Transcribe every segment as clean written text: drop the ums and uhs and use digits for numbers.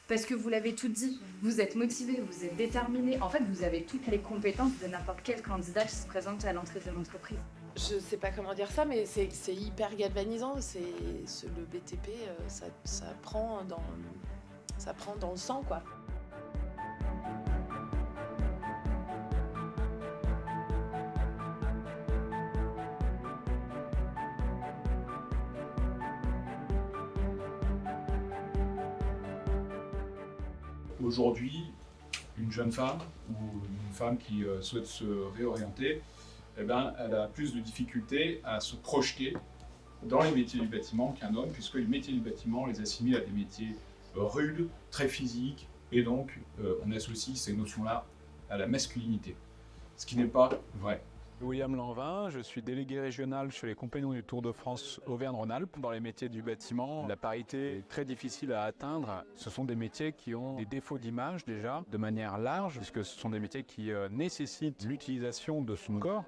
Parce que vous l'avez tout dit, vous êtes motivé, vous êtes déterminé. En fait, vous avez toutes les compétences de n'importe quel candidat qui se présente à l'entrée de l'entreprise. Je sais pas comment dire ça, mais c'est hyper galvanisant. Le BTP, ça prend dans le sang, quoi. Aujourd'hui, une jeune femme ou une femme qui souhaite se réorienter, eh ben, elle a plus de difficultés à se projeter dans les métiers du bâtiment qu'un homme, puisque les métiers du bâtiment, on les assimile à des métiers rudes, très physiques, et donc on associe ces notions-là à la masculinité, ce qui n'est pas vrai. William Lanvin, je suis délégué régional chez les Compagnons du Tour de France Auvergne-Rhône-Alpes. Dans les métiers du bâtiment, la parité est très difficile à atteindre. Ce sont des métiers qui ont des défauts d'image déjà, de manière large, puisque ce sont des métiers qui nécessitent l'utilisation de son corps.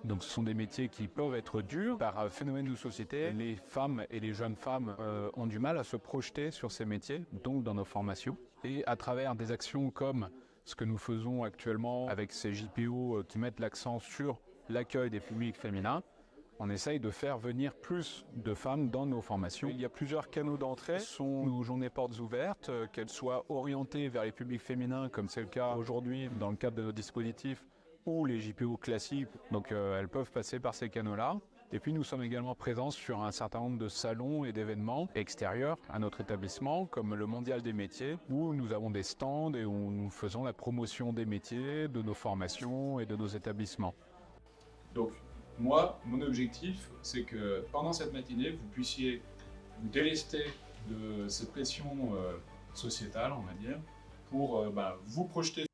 Donc ce sont des métiers qui peuvent être durs. Par phénomène de société, les femmes et les jeunes femmes ont du mal à se projeter sur ces métiers, donc dans nos formations. Et à travers des actions comme ce que nous faisons actuellement avec ces JPO qui mettent l'accent sur l'accueil des publics féminins, on essaye de faire venir plus de femmes dans nos formations. Il y a plusieurs canaux d'entrée. Ce sont nos journées portes ouvertes, qu'elles soient orientées vers les publics féminins, comme c'est le cas aujourd'hui dans le cadre de nos dispositifs, ou les JPO classiques. Donc elles peuvent passer par ces canaux-là. Et puis nous sommes également présents sur un certain nombre de salons et d'événements extérieurs à notre établissement, comme le Mondial des métiers, où nous avons des stands et où nous faisons la promotion des métiers, de nos formations et de nos établissements. Donc moi, mon objectif, c'est que pendant cette matinée, vous puissiez vous délester de cette pression sociétale, on va dire, pour vous projeter.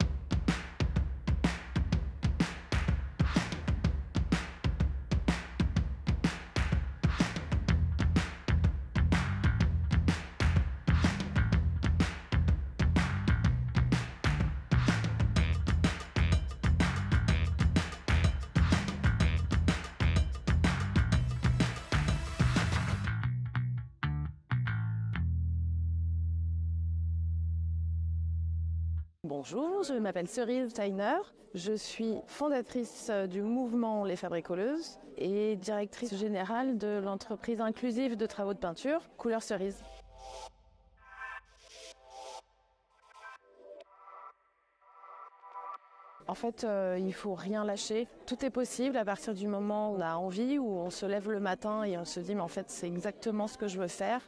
Bonjour, je m'appelle Cerise Steiner. Je suis fondatrice du mouvement Les Fabricoleuses et directrice générale de l'entreprise inclusive de travaux de peinture Couleur Cerise. En fait, il ne faut rien lâcher. Tout est possible à partir du moment où on a envie, où on se lève le matin et on se dit mais en fait c'est exactement ce que je veux faire.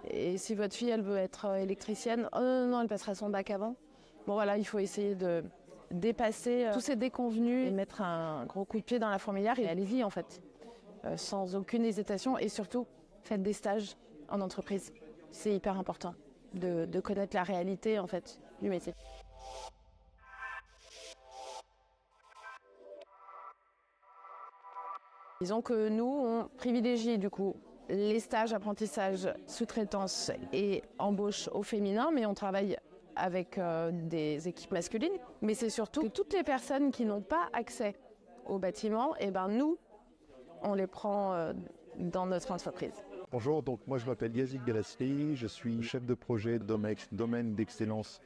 Et si votre fille elle veut être électricienne, oh non, non, elle passera son bac avant. Bon voilà, il faut essayer de dépasser tous ces déconvenus et mettre un gros coup de pied dans la fourmilière et allez-y en fait, sans aucune hésitation et surtout faites des stages en entreprise. C'est hyper important de connaître la réalité en fait du métier. Disons que nous, on privilégie du coup les stages, apprentissages, sous-traitance et embauche au féminin, mais on travaille avec des équipes masculines. Mais c'est surtout que toutes les personnes qui n'ont pas accès au bâtiment, eh ben nous, on les prend dans notre entreprise. Bonjour, donc moi je m'appelle Yazik Beresli, je suis chef de projet domaine d'excellence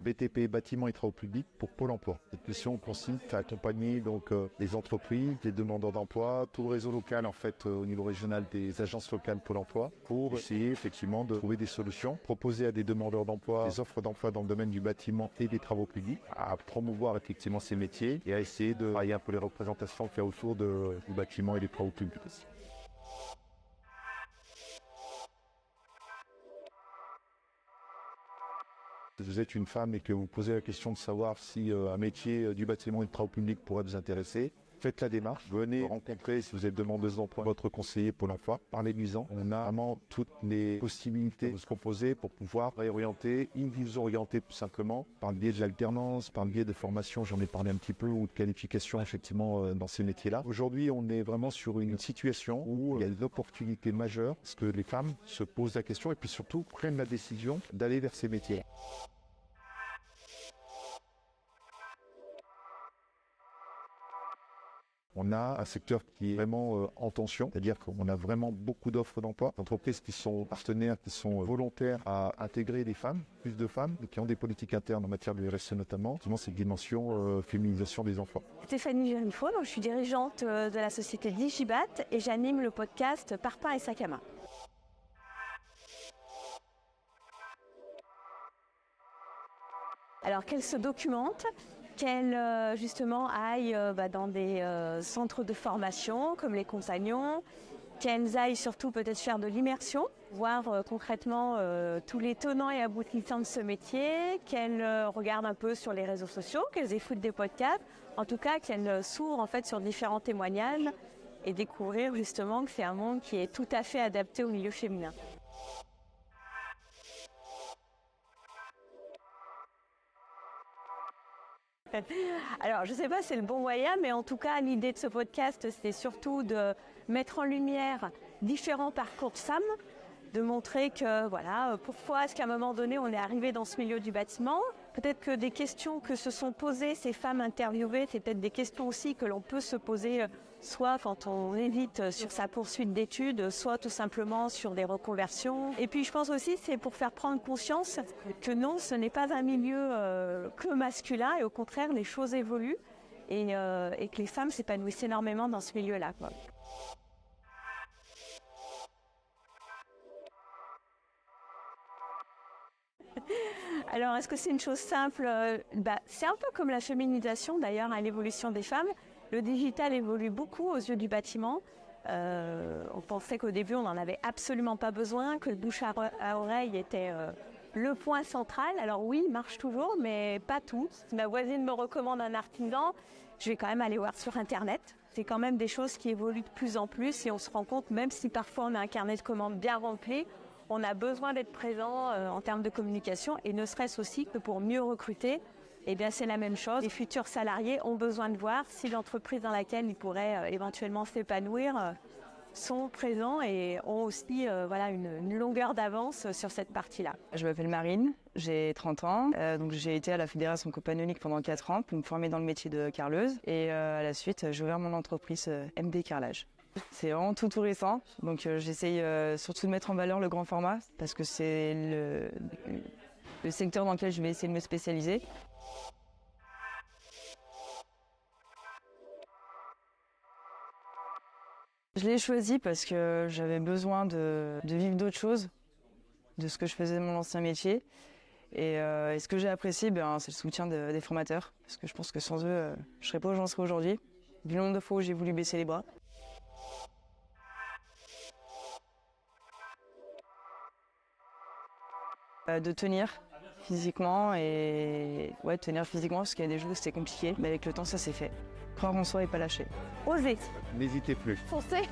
BTP Bâtiment et Travaux Publics pour Pôle emploi. Cette mission consiste à accompagner les entreprises, les demandeurs d'emploi, tout le réseau local en fait au niveau régional des agences locales Pôle emploi pour essayer effectivement de trouver des solutions, proposer à des demandeurs d'emploi des offres d'emploi dans le domaine du bâtiment et des travaux publics, à promouvoir effectivement ces métiers et à essayer de travailler un peu les représentations qu'il y a autour du bâtiment et des travaux publics. Si vous êtes une femme et que vous posez la question de savoir si un métier du bâtiment et du travaux publics pourrait vous intéresser, faites la démarche, venez rencontrer, si vous êtes demandeuse d'emploi, votre conseiller Pôle emploi, parlez-lui-en. On a vraiment toutes les possibilités de se composer pour pouvoir réorienter, vous orienter tout simplement par le biais de l'alternance, par le biais de formation, j'en ai parlé un petit peu, ou de qualification effectivement dans ces métiers-là. Aujourd'hui, on est vraiment sur une situation où il y a des opportunités majeures, parce que les femmes se posent la question et puis surtout prennent la décision d'aller vers ces métiers. On a un secteur qui est vraiment en tension, c'est-à-dire qu'on a vraiment beaucoup d'offres d'emploi, d'entreprises qui sont partenaires, qui sont volontaires à intégrer des femmes, plus de femmes, qui ont des politiques internes en matière de RSE notamment, justement cette dimension féminisation des emplois. Stéphanie Gérifaux, donc je suis dirigeante de la société Digibat et j'anime le podcast Parpaing et Sac à main. Alors qu'elle se documente, qu'elle justement aille dans des centres de formation comme les compagnons, qu'elles aillent surtout peut-être faire de l'immersion, voir concrètement tous les tenants et aboutissants de ce métier, qu'elles regardent un peu sur les réseaux sociaux, qu'elles écoutent des podcasts, en tout cas qu'elles s'ouvrent en fait sur différents témoignages et découvrir justement que c'est un monde qui est tout à fait adapté au milieu féminin. Alors, je ne sais pas si c'est le bon moyen, mais en tout cas, l'idée de ce podcast, c'est surtout de mettre en lumière différents parcours de femmes, de montrer que, voilà, pourquoi est-ce qu'à un moment donné, on est arrivé dans ce milieu du bâtiment. Peut-être que des questions que se sont posées ces femmes interviewées, c'est peut-être des questions aussi que l'on peut se poser soit quand on hésite sur sa poursuite d'études, soit tout simplement sur des reconversions. Et puis je pense aussi c'est pour faire prendre conscience que non, ce n'est pas un milieu que masculin et au contraire les choses évoluent et que les femmes s'épanouissent énormément dans ce milieu-là, quoi. Alors, est-ce que c'est une chose simple ? C'est un peu comme la féminisation d'ailleurs, à l'évolution des femmes. Le digital évolue beaucoup aux yeux du bâtiment. On pensait qu'au début, on n'en avait absolument pas besoin, que le bouche à oreille était le point central. Alors oui, il marche toujours, mais pas tout. Si ma voisine me recommande un artisan, je vais quand même aller voir sur Internet. C'est quand même des choses qui évoluent de plus en plus et on se rend compte, même si parfois on a un carnet de commandes bien rempli, on a besoin d'être présent en termes de communication et ne serait-ce aussi que pour mieux recruter. Eh bien, c'est la même chose. Les futurs salariés ont besoin de voir si l'entreprise dans laquelle ils pourraient éventuellement s'épanouir sont présents et ont aussi une longueur d'avance sur cette partie-là. Je m'appelle Marine, j'ai 30 ans. Donc j'ai été à la Fédération Compagnonique pendant 4 ans pour me former dans le métier de carreleuse. Et à la suite, j'ai ouvert mon entreprise MD Carrelage. C'est vraiment tout récent, donc j'essaye surtout de mettre en valeur le grand format parce que c'est le secteur dans lequel je vais essayer de me spécialiser. Je l'ai choisi parce que j'avais besoin de vivre d'autres choses, de ce que je faisais de mon ancien métier. Et ce que j'ai apprécié, c'est le soutien des formateurs, parce que je pense que sans eux, je ne serais pas où j'en serais aujourd'hui, vu le nombre de fois où j'ai voulu baisser les bras. De tenir physiquement et tenir physiquement parce qu'il y a des jours où c'était compliqué, mais avec le temps ça s'est fait. Croire en soi et pas lâcher. Osez, N'hésitez plus. foncez.